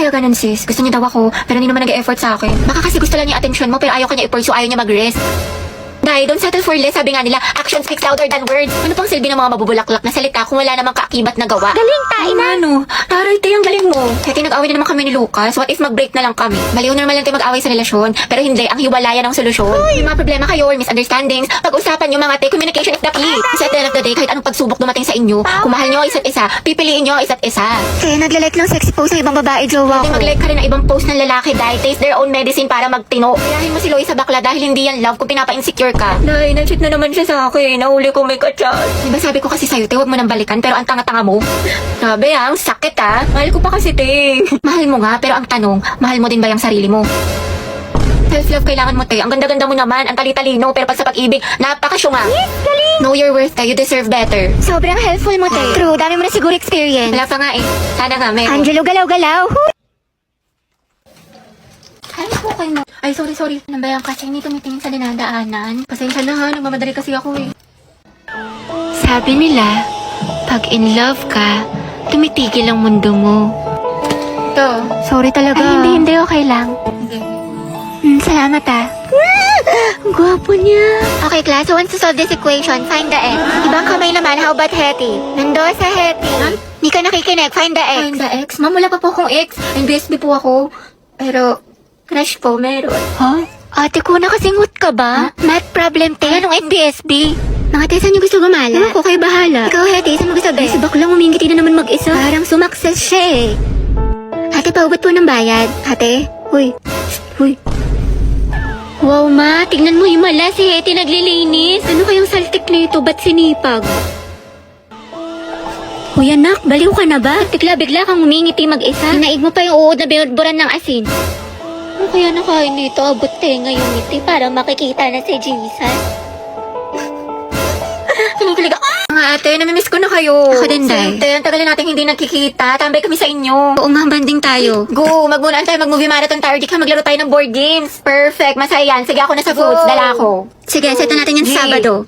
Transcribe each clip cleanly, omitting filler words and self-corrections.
kaya ganun sis? Gusto niya daw ako, pero hindi naman nag-e-effort sa akin. Baka kasi gusto lang niya attention mo, pero ayaw kanya i-pursue, ayaw niya mag-rest. Dahil don't settle for less, sabi nga nila, action speaks louder than words. Ano pang silbi ng mga mabubulaklak na salita kung wala namang kaakibat na gawa? Galing, Taina! Ano? Taray, te, ang galing mo. Kaya nag-away na naman kami ni Lucas. What if mag-break na lang kami? Baliw normal lang tayo mag-away sa relasyon. Pero hindi, ang hiwalayan ang solusyon. May mga problema kayo or misunderstandings. Pag-usapan nyo mga te, communication is the key. Kasi at the end of the day, kahit anong pagsubok dumating sa inyo, kung mahal nyo ang isa't isa, pipiliin nyo ang isa't isa. Kaya naglalike ng sexy post ng ibang babae, jowa ko. Mag-like ka rin ng ibang post ng lalaki dahil taste their own medicine para magtino. Kayahin mo si Loie sa bakla dahil hindi yan love kung pinapa-insecure ka. Dahil nag-cheat na naman siya sa akin. Nahuli ko may kachat. Diba sabi ko kasi sa'yo, te, huwag mo nang balikan pero ang tanga-tanga mo. Sabi ang sakit ha. Mahal ko pa kasi, te. Mahal mo nga pero ang tanong, mahal mo din ba yung sarili mo? Self-love kailangan mo, te. Ang ganda-ganda mo naman, ang tali-talino, pero pag sa pag-ibig, napakasyunga. Yes, galing! Know your worth, te. You deserve better. Sobrang helpful mo, te. True, dami mo na siguro experience. Wala pa nga eh. Sana nga, meron. Angelo, galaw-galaw. Ay, okay mo. Ay, sorry. Nambayan kasi hindi tumitingin sa dinadaanan. Pasensya na ha, nagmamadali kasi ako eh. Sabi nila, pag in love ka, tumitigil ang mundo mo. Ito. Sorry talaga. Ay, hindi, okay lang. Salamat ah. Ang gwapo niya. Okay, class, who wants to solve this equation? Find the x. Ibang kamay naman, how about Hetty? Nando sa Hetty. Hindi ka nakikinig, find the x. Find the ex. Ma'am, wala pa po akong ex. NBSB po ako. Pero, crush po, meron. Huh? Ate ko, nakasingot ka ba? Math problem, te. Anong NBSB? Mga te, saan niyo gusto gumala? Ako, kayo bahala. Ikaw, Hetty, saan mo gusto ba? Si baklang umingiti na naman mag-isa. Parang sumakses siya eh. Ate, paugot po ng bayad. Ate? Huy. Wow, ma. Tignan mo himala. Si Hetty naglilinis. Ano kayang saltik nito? Ba't sinipag? Hoy anak, baliw ka na ba? Bigla kang umingiti mag-isa. Naig mo pa yung uod na binudburan ng asin. Ano kaya nakain nito? Abot tenga yung ngiti para makikita na si Jesus. Kinikilig ako. Mga ate, namimiss ko na kayo. Ako din, Day. Ate, ang tagal na natin hindi nagkikita. Tambay kami sa inyo. Oo nga, banding tayo. Go, magmunaan tayo, mag-movie marathon tayo. Di ka maglaro tayo ng board games. Perfect, masaya yan. Sige, ako na sa foods. Dala ako. Sige, set natin yan sa Sabado.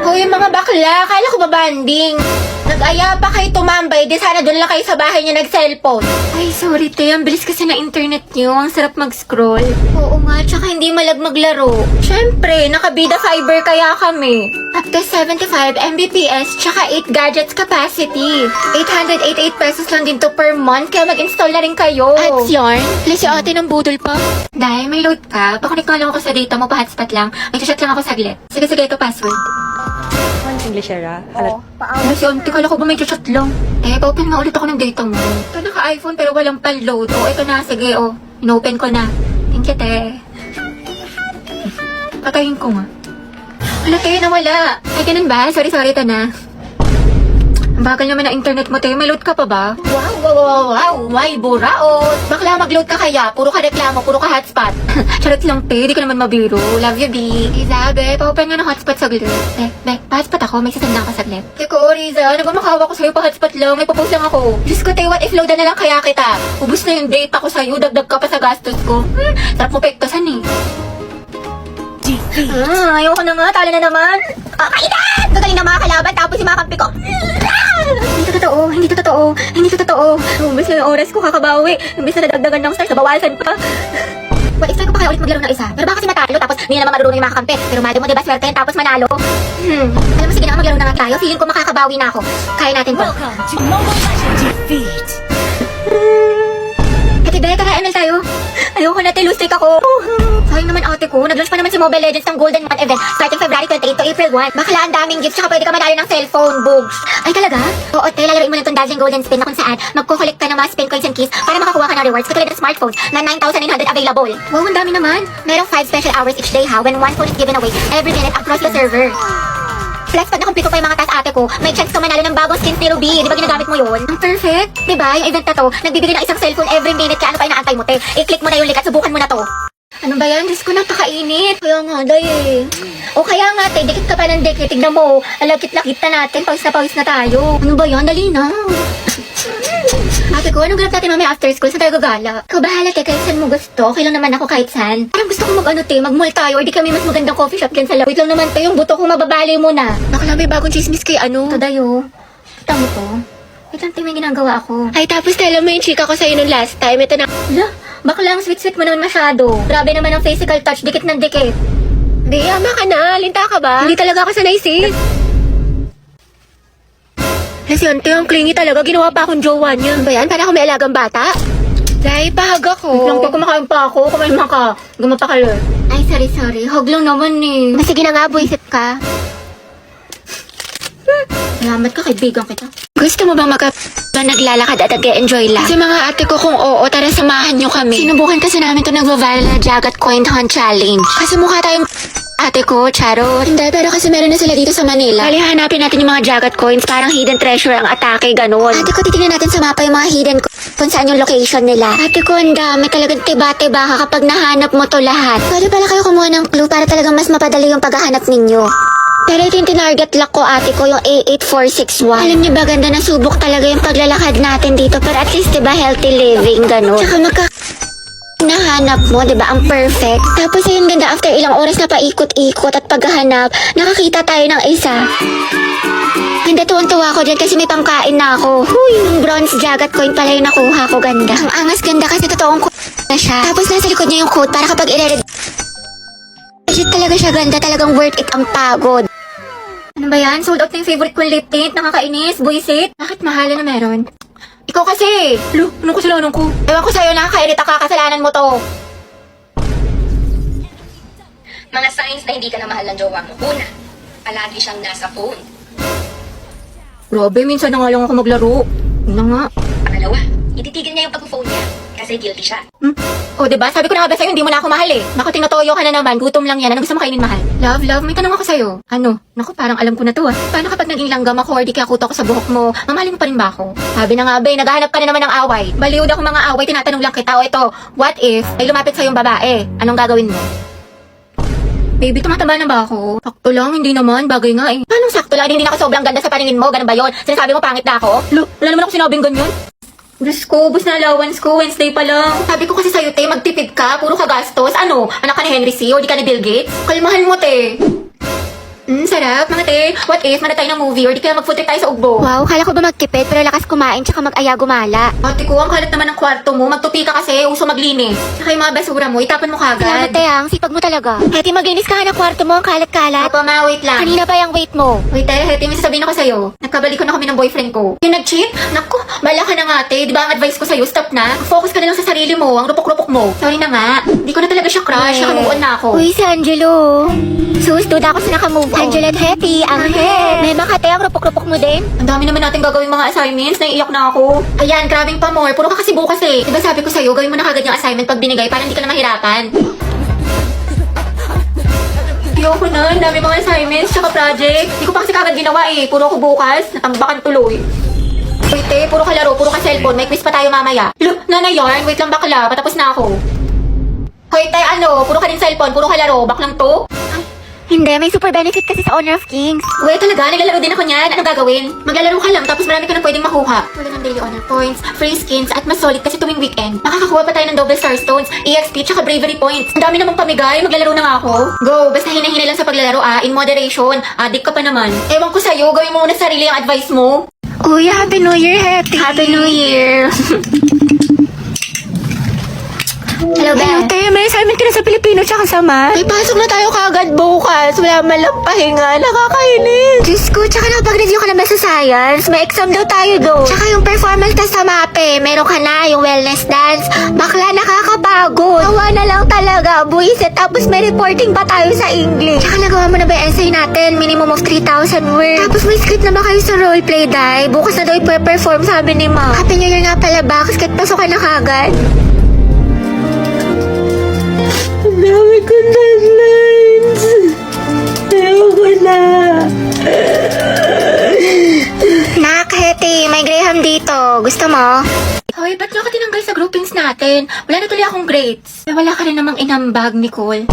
Hoy, mga bakla, kala ko ba banding? Nag-aya pa kayo tumambay, di sana doon lang kayo sa bahay niyo nag-cellphone. Ay, sorry te, ang bilis kasi na internet niyo, ang sarap mag-scroll. Oo nga, tsaka hindi malag maglaro. Syempre, nakabida fiber kaya kami. Up to 75 Mbps, tsaka 8 gadgets capacity. 888 pesos lang din to per month, kaya mag-install na rin kayo. Ads yarn? Plus si ate ng budol pa. Dahil may load ka, pakunik ko lang ako sa data mo, pa-hotspot lang. May chat lang ako saglit. Sige, ito password. English era. Ay, si auntie, kala ko ba may chat lang? Pa-open nga ulit ako ng data mo. Ito naka-iPhone pero walang pan-load. Ito na, sige, in-open ko na. Thank you, te. Patayin ko nga. Wala, te, nawala. Ay, ganun ba? Sorry, ito na. Ang bagal naman ng internet mo, te. May load ka pa ba? Wow. May buraot. Bakla, mag-load ka kaya. Puro ka reklamo, puro ka hotspot. Charot lang, te. Di ka naman mabiro. Love you, B. Isabe, pa-open nga ng hotspot saglit. Pa-hotspot ako. May sasanda ka saglit. Teko, Riza. Nagmamakawa ko sa'yo pa-hotspot lang. May papost lang ako. Diyos ko, te. What if loadan na lang kaya kita? Ubus na yung data ko sa'yo. Dagdag ka pa sa gastos ko. Sarap mo pektosan eh. Ayoko na nga. Tala na naman. Kainan! Gagaling na mga kalaban. Tapos yung mga kampi ko. Hindi to totoo. Ubus na yung oras ko, kakabawi. Imbis na nadagdagan ng stars, nabawasan pa. Well, try ko pa kaya ulit maglaro ng isa. Pero baka kasi matalo, tapos hindi na naman marunong yung mga kampi. Pero mado mo, diba, swerte yan, tapos manalo. Alam mo, sige na, maglaro na nga tayo. Feeling ko makakabawi na ako. Kaya natin to. Welcome to Mobile Legends Defeat. Ate Be, tara, ML tayo. Ayoko na, lose streak ako. Sayang naman ate ko, nag-launch pa naman si Mobile Legends ng Golden Month event starting February 28 to April 1. Bakla, ang daming gifts, tsaka pwede ka madali ng cellphone, bugs. Ay, talaga? Oo, te, lalaroin mo lang itong Dazzling Golden Spin na kung saan magkukulik ka ng mga spin coins and keys para makakuha ka ng rewards katulad ng smartphones na 9,900 available. Wow, ang dami naman. Merong 5 special hours each day ha when one phone is given away every minute across the server. Plus, pag nakumpleto pa yung mga task ate ko, may chance ka manalo ng bagong skins ni Ruby. Di ba ginagamit mo yun? Ang perfect. Di ba? Yung event na to, nagbibigay ng isang cellphone every minute. Kaya ano pa inaantay mo, te? I-click mo na yung link at subukan mo na to. Ano ba yan? Diyos ko, napakainit. Kaya nga, day. O kaya nga, te, dikit ka pa ng dikit. Tignan mo, alagkit-lakit na natin. Pawis na tayo. Ano ba yan? Dali na. Ate ko, anong ganap natin mamaya after school? Saan tayo gagala? Ikaw bahala, te, kahit saan mo gusto. Okay lang naman ako kahit saan. Parang gusto ko mag-mall tayo or di kami mas magandang coffee shop dyan sa lab. Wait lang naman, te, yung buto ko mababali mo na. Bakla, may bagong chismis kay ano? Ito, dayo. Kita mo to? Wait lang, Tay, may ginagawa ako. Ay, tapos tala mo yung chika ko sa'yo nung last time. Ito na. Ala, bakla ang sweet-sweet mo naman masyado. Grabe naman ang physical touch, dikit ng dikit. Di, ama ka na. Linta ka ba? Hindi talaga ako sanay, sis. Lasyante, ang clingy talaga. Ginawa pa akong jowa niya. Ano ba yan? Para ako may alagang bata? Dahil pahag ako. Wait lang, Tay, kumakain pa ako. Kumain man ka. Gumapakalit. Ay, sorry. Hug lang naman eh. Sige na nga, buisit ka. Salamat ka, kaibigan kita. Gusto mo bang naglalakad at nag-enjoy lang? Kasi mga ate ko kung oo, tara samahan nyo kami. Sinubukan kasi namin ito nagva-viral na Jagat Coin Hunt Challenge. Kasi mukha tayong ate ko, charot. Hindi, pero kasi meron na sila dito sa Manila. Kali hanapin natin yung mga Jagat Coins, parang hidden treasure ang atake, ganun. Ate ko, titignan natin sa mapa yung mga hidden kung saan yung location nila. Ate ko, ang dami talagang tiba-tiba ka kapag nahanap mo to lahat. Pwede pala kayo kumuha ng clue para talagang mas mapadali yung paghahanap ninyo. Pero ito yung tinarget lock ko, ate ko, yung A8461. Alam niyo ba, ganda na subok talaga yung paglalakad natin dito. Pero at least, diba, healthy living, ganun. Tsaka nahanap mo, diba, ang perfect. Tapos ayun, ganda, after ilang oras na paikot-ikot at paghahanap, nakakita tayo ng isa. Ganda, tuwang-tuwa ko dyan kasi may pangkain na ako. Huy, yung bronze Jagat coin pala yung nakuha ko, ganda. Ang angas, ganda kasi totoong na siya. Tapos nasa likod niya yung code para kapag legit talaga siya, ganda, talagang worth it ang pagod. Ano ba yan? Sold out na yung favorite kong lip tint. Nakakainis. Buisit. Bakit mahala na meron? Ikaw kasi. Lo, anong kasalanan ko? Ewan ko sa'yo, nakakairita ka. Kasalanan mo to. Mga signs na hindi ka na mahal ng jowa mo. Una, palagi siyang nasa phone. Grabe, minsan na nga lang ako maglaro. Yun na nga. Pangalawa, ititigil niya yung pag-phone niya kasi guilty siya. O, diba? Sabi ko na nga ba sa'yo, hindi mo na ako mahal eh. Naku, tinutoyo ka na naman. Gutom lang yan. Ano gusto mo kainin, mahal? Love, may tanong ako sa'yo. Ano? Naku, parang alam ko na to ah. Paano kapag naging langgam ako or di kaya kuto ko sa buhok mo, mamahalin mo pa rin ba ako? Sabi na nga ba, naghahanap ka na naman ng away. Baliw ako mga away, tinatanong lang kita. O ito, what if ay lumapit sa'yo yung babae? Anong gagawin mo? Baby, tumataba na ba ako? Sakto lang, hindi naman. Bagay nga eh. Anong sakto lang? Hindi na ako sobrang ganda sa paningin mo. Ganun ba yun? Sinasabi mo pangit na ako? Lo, wala naman ako sinabing ganyan. Diyos ko, bus na allowance ko, Wednesday pa lang. Sabi ko kasi sa'yo, te, magtipid ka, puro ka gastos. Ano, anak ka ni Henry C. o di ka ni Bill Gates? Kalmahan mo, te. Sarap, mga te. What if, mana tayo ng movie or di kaya mag-food trip tayo sa Ugbo? Wow, kala ko ba magtipid pero lakas kumain tsaka mag-aya gumala. Ate ko, ang kalat naman ng kwarto mo. Magtupi ka kasi, uso maglinis. Saka yung mga basura mo, itapan mo Salamat, kagad. te, ang sipag mo talaga. Heti, maglinis ka na kwarto mo, ang kalat-kalat. Apa, ma, wait lang. Kanina pa yung weight mo. Wait, te, Heti, may sasabihin ako sa'yo. Nagkabalikan ako ng boyfriend ko. Yung nag-cheat? Naku, bala ka na nga, te. Di ba ang advice ko sa'yo, stop na. Focus ka na lang sa sarili mo, ang rupok-rupok mo. Sorry na nga. Di ko na talaga siya crush, nakamuon na ako. Uy, si Angelo. Sus, duda ako sa nakamove on. Angelo at Heti, ang head. May makate, ang rupok-rupok mo din. Ang dami naman natin gagawin mga assignments, naiiyak na ako. Ayan, grabing pa more. Puro ka kasi bukas eh. Diba sabi ko sa'yo, gawin mo na kagad yung assignment pag binigay para hindi ka na mahirapan. Ayoko na, ang dami mga assignments, tsaka project. Hindi ko pa kasi kagad ginawa eh. Puro ko bukas, natambakan tuloy. Wait eh, puro ka laro, puro ka cellphone. May quiz pa tayo mamaya. Lo, nanay yarn, wait lang bakla, patapos na ako. Hoy tay, ano, puro ka din cellphone, puro ka laro, baklang to? Hindi, may super benefit kasi sa Honor of Kings. Wait, talaga? Naglalaro din ako niyan. Anong gagawin? Maglalaro ka lang, tapos marami ka na pwedeng makuha. Wala ng daily honor points, free skins, at mas solid kasi tuwing weekend. Makakakuha pa tayo ng double star stones, EXP, tsaka bravery points. Ang dami namang pamigay. Maglalaro na nga ako. Go! Basta hinahinay lang sa paglalaro in moderation. Adik ka pa naman. Ewan ko sa'yo, gawin mo muna sa sarili ang advice mo. Uy, Happy New Year, Heti. Happy New Year! Hello, Belle. te, may assignment ka na sa Pilipino tsaka sa math. May pasok na tayo kagad bukas. Wala man lang pahinga. Nakakainis. Diyos ko, tsaka nakapag-review ka naman sa science. May exam daw tayo doon. Tsaka yung performance test sa MAPE. Meron ka na, yung wellness dance. Bakla, nakakapagod. Tawa na lang talaga, buwisit. Tapos may reporting pa tayo sa English. Tsaka nagawa mo na ba yung essay natin? Minimum of 3,000 words. Tapos may script na ba kayo sa roleplay, Day? Bukas na daw i-perform, sabi ni Ma. Happy New Year nga pala ba? Kasi kahit pasok ka na kagad. Dami ko deadlines. Ayoko na. Nak, Heti, may Graham dito. Gusto mo? Hoy, ba't niyo ako tinanggal sa groupings natin? Wala na tuloy akong grades. Wala ka rin namang inambag, Nicole.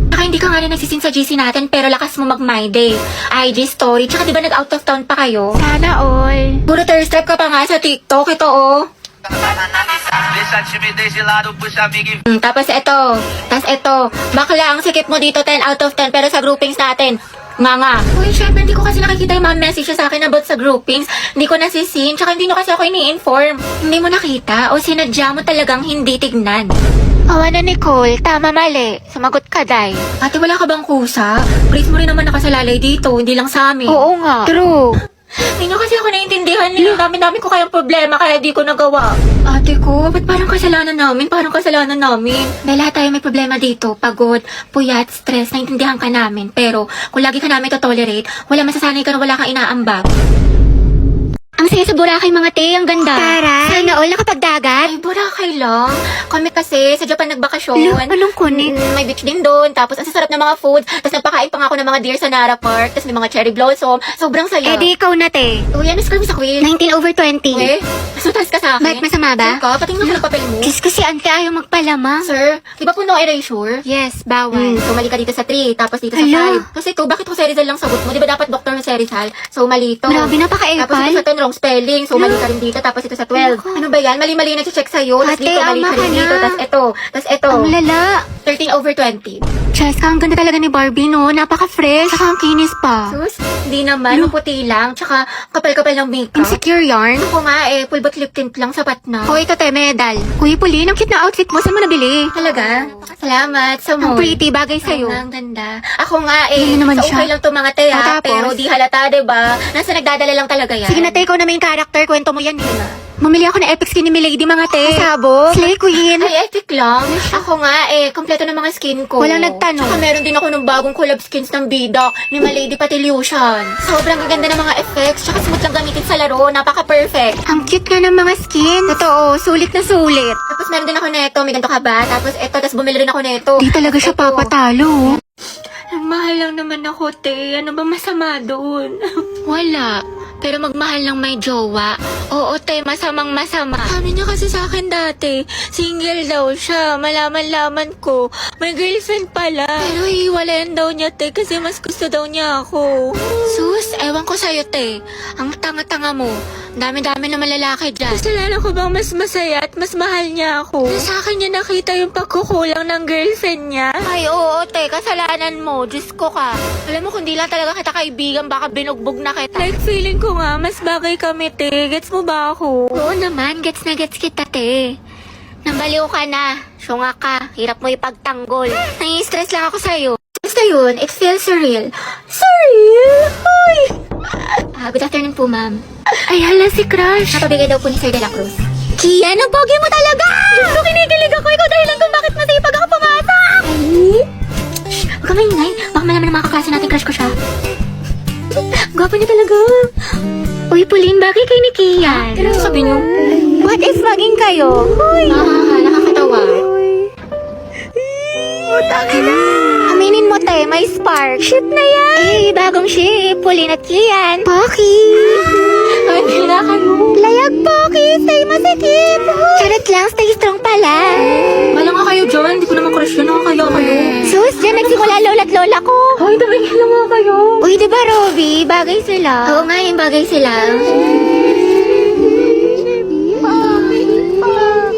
Saka hindi ka nga rin nagsisin sa GC natin pero lakas mo mag-my day. IG story, tsaka diba nag-out of town pa kayo? Sana all. Puro thirst trap ka pa nga sa TikTok, ito oh. Deixa a timidez de lado, puxa amigo e Tapos ito, bakla ang sikip mo dito 10 out of 10 pero sa groupings natin, Nga. Uy, syempre, hindi ko kasi nakikita yung mga message sa akin about sa groupings. Hindi ko nasisin, tsaka hindi nyo kasi ako ini-inform. Hindi mo nakita o sinadya mo talagang hindi tignan. Awa na, Nicole. Tama, mali. Sumagot ka, Day. Ate, wala ka bang kusa? Grace mo rin naman nakasalalay dito, hindi lang sa amin. Oo nga. True. Hindi nyo kasi ako naiintindihan niyo. Dami-dami ko kayang problema kaya di ko nagawa. Ate ko, ba't parang kasalanan namin? Parang kasalanan namin. Dahil lahat tayo may problema dito. Pagod, puyat, stress, naiintindihan ka namin. Pero kung lagi ka namin to-tolerate, wala masasanay ka na wala kang inaambag. Ang saya sa Boracay, mga te. Ang ganda. Tara. Sana all nakapagdagat. Ay, Boracay lang. Kami kasi sa Japan nagbakasyon. Anong kunin? May beach din doon. Tapos ang sasarap ng mga foods. Tapos nagpakain pa nga ako ng mga deer sa Nara Park. Tapos may mga cherry blossom. Sobrang saya. di ikaw na, te. Uy, ano score mo sa quiz? 19/20. Eh, masutas ka sa akin. Bakit masama ba? Sure ka? Patingin ako ng papel mo. Kiss kasi ante ayaw magpalama. Sir, di ba po no erasure? Yes, bawal. So, mali ka dito sa 3, tapos dito sa Hala. 5. Kasi ito, bakit Jose Rizal lang sagot mo? Di ba dapat Dr. Jose Rizal? So, mali ito. Grabe, napaka-epal. Tapos ito sa 10, wrong spelling. So, mali ka rin dito. Tapos ito sa 12. Ano ba yan? Mali-mali na check sa'yo. Tapos Ate, dito, mali ama ka rin ka dito. na. Tapos ito. Tapos ito. Ang lala. 13/20. Cheska, ang ganda talaga ni Barbie, no? Napaka-fresh. Saka ang kinis pa. Sus, hindi naman. Maputi lang. Tsaka, kapal-kapal ng makeup. Insecure yarn. Ako nga eh, full bot lip tint lang, sapat na. O, ito te, medal. Uy, Pauline, ang cute na outfit mo. Saan mo nabili? Talaga? Salamat sa Ang mo. pretty, bagay sa'yo. Ang ganda. Ako nga eh, Ano naman so siya? okay lang to mga te ha, Tapos? pero di halata, diba? Nasa nagdadala lang talaga yan. Sige na, te, ikaw na main character. Kwento mo yan, yun. Mamili ako ng epic skin ni Milady, mga te. Sabog? Slay Queen. Ay, epic lang. Ako nga eh, kompleto ng mga skin ko. Walang nagtanong. Tsaka meron din ako ng bagong collab skins ng Bida ni Malady Patilution. Sobrang gaganda ng mga effects, tsaka smooth lang gamitin sa laro, napaka-perfect. Ang cute nga ng mga skin. Totoo, sulit na sulit. Tapos meron din ako neto, may ganito ka ba? Tapos eto, tapos bumili rin ako neto. Di talaga siya Ito. papatalo. Mahal lang naman ako, te. Ano ba masama doon? Wala. Pero magmahal ng may jowa. Oo, te, masamang masama. Sabi niya kasi sa akin dati, single daw siya. Malaman-laman ko, may girlfriend pala. Pero hiwalayan daw niya, te, kasi mas gusto daw niya ako. Sus, ewan ko sa'yo, te. Ang tanga-tanga mo. Dami-dami naman lalaki dyan. Kasalanan ko bang mas masaya at mas mahal niya ako? Na sa akin niya nakita yung pagkukulang ng girlfriend niya. Ay, oo, te. Kasalanan mo. Diyos ko ka. Alam mo, kung di lang talaga kita kaibigan, baka binugbog na kita. Like, feeling ko nga, mas bagay kami, te. Gets mo ba ako? Oo naman, gets na gets kita, te. Nabaliw ka na. Syunga ka. Hirap mo ipagtanggol. Nai-stress lang ako sa'yo. Basta yun, it feels surreal. Surreal? Hoy! Good afternoon po, ma'am. Ay, hala si Crush. Napabigay daw po ni Sir De La Cruz. Kian, ang pogi mo talaga! Gusto kinikilig ako. Ikaw dahilan kung bakit masipag ako pumasok. Ay! Huwag ka maingay. Baka malaman ng mga kaklase natin crush ko siya. Gwapo niya talaga. Uy, Pauline, bagay kay ni Kian. Pero sabi niyo, What if maging kayo? nakakatawa. Aminin mo, te, may spark. Ship na yan. Eh, bagong ship. Pauline at Kian. Poki. Ay, bila kayo. Layag, Poki. Stay masikip. Charot lang, stay strong pala. Wala nga kayo dyan. Hindi ko naman crush yun. Nakakaya kayo. Sus, dyan nagsimula lola't lola ko. Hoy, tumigil lang nga kayo. Uy, di ba, Robby? Bagay sila. Oo nga, yung bagay sila.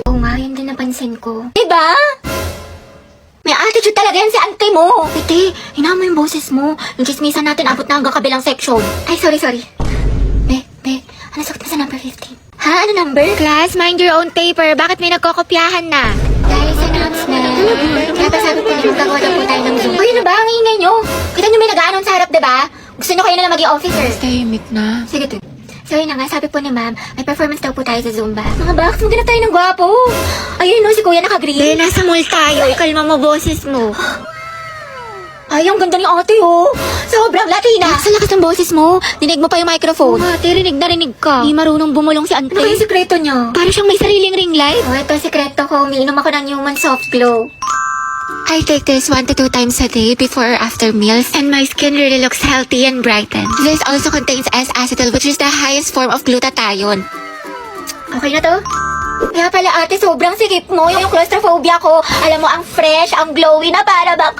Oo nga, yun din napansin ko. Diba? May attitude talaga yan si auntie mo. Ate, hinaan mo yung boses mo. Yung chismisan natin abot na hanggang kabilang section. Ay, sorry. Be, ano sagot mo sa number 15? Ha? Ano number? Class, mind your own paper. Bakit may nagkokopyahan na? Dahil sa announcement. Kaya pa sabi ko na magkagawa daw po tayo ng Zoom. Uy, ano ba? Ang ingay nyo. Kita nyo may nag-aanon sa harap, diba? Gusto nyo kayo na lang maging officer. Tahimik na. Sige, to. So yun na nga, sabi po ni ma'am, may performance daw po tayo sa Zumba. Mga baks, maghanap tayo ng gwapo. Ayun no, si kuya naka-green. Be, nasa mall tayo. Ikalma mo boses mo. Ay, ang ganda ni ate oh. Sobrang Latina. Sa lakas ng boses mo, dinig mo pa yung microphone. Ate, rinig na rinig ka. Di marunong bumulong si Ano ba yung Ante. sikreto niyo? Para siyang may sariling ring light. Oh, ito sikreto ko. Umiinom ako ng Human Soft Glow. I take this 1 to 2 times a day before or after meals, and my skin really looks healthy and brightened. This also contains S-acetyl, which is the highest form of glutathione. Okay na to? Kaya pala ate, sobrang sikip mo. Yung claustrophobia ko. Alam mo, ang fresh, ang glowy na para bang